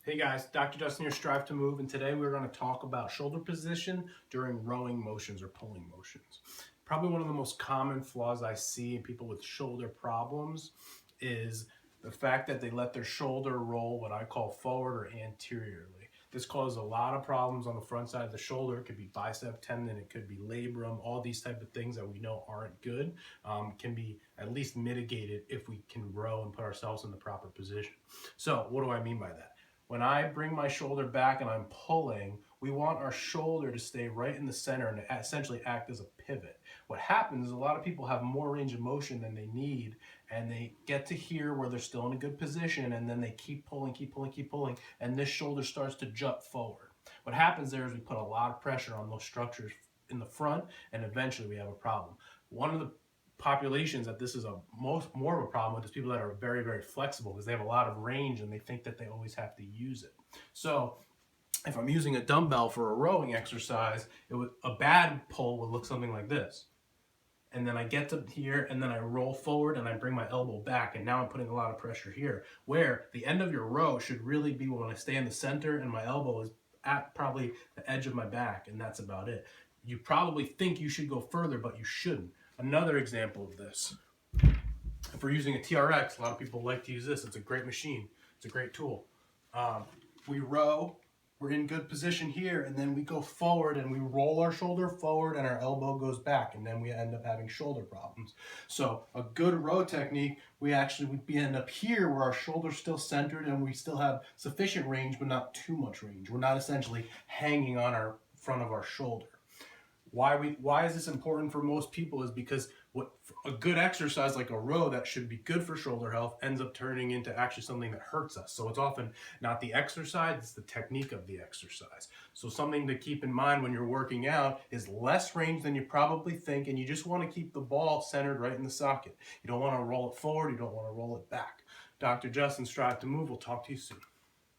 Hey guys, Dr. Justin here, Strive to Move, and today we're going to talk about shoulder position during rowing motions or pulling motions. Probably one of the most common flaws I see in people with shoulder problems is the fact that they let their shoulder roll what I call forward or anteriorly. This causes a lot of problems on the front side of the shoulder. It could be bicep tendon, it could be labrum, all these type of things that we know aren't good can be at least mitigated if we can row and put ourselves in the proper position. So what do I mean by that? When I bring my shoulder back and I'm pulling, we want our shoulder to stay right in the center and essentially act as a pivot. What happens is a lot of people have more range of motion than they need, and they get to here where they're still in a good position, and then they keep pulling, and this shoulder starts to jut forward. What happens there is we put a lot of pressure on those structures in the front, and eventually we have a problem. One of the populations that this is more of a problem with is people that are very, very flexible because they have a lot of range and they think that they always have to use it. So if I'm using a dumbbell for a rowing exercise, a bad pull would look something like this. And then I get to here and then I roll forward and I bring my elbow back, and now I'm putting a lot of pressure here, where the end of your row should really be when I stay in the center and my elbow is at probably the edge of my back, and that's about it. You probably think you should go further, but you shouldn't. Another example of this, if we're using a TRX, a lot of people like to use this. It's a great machine. It's a great tool. We row, we're in good position here, and then we go forward and we roll our shoulder forward and our elbow goes back, and then we end up having shoulder problems. So a good row technique, we end up here where our shoulder's still centered and we still have sufficient range, but not too much range. We're not essentially hanging on our front of our shoulder. Why is this important for most people is because what a good exercise like a row that should be good for shoulder health ends up turning into actually something that hurts us. So it's often not the exercise, it's the technique of the exercise. So something to keep in mind when you're working out is less range than you probably think, and you just want to keep the ball centered right in the socket. You don't want to roll it forward, you don't want to roll it back. Dr. Justin, Strive to Move. We'll talk to you soon.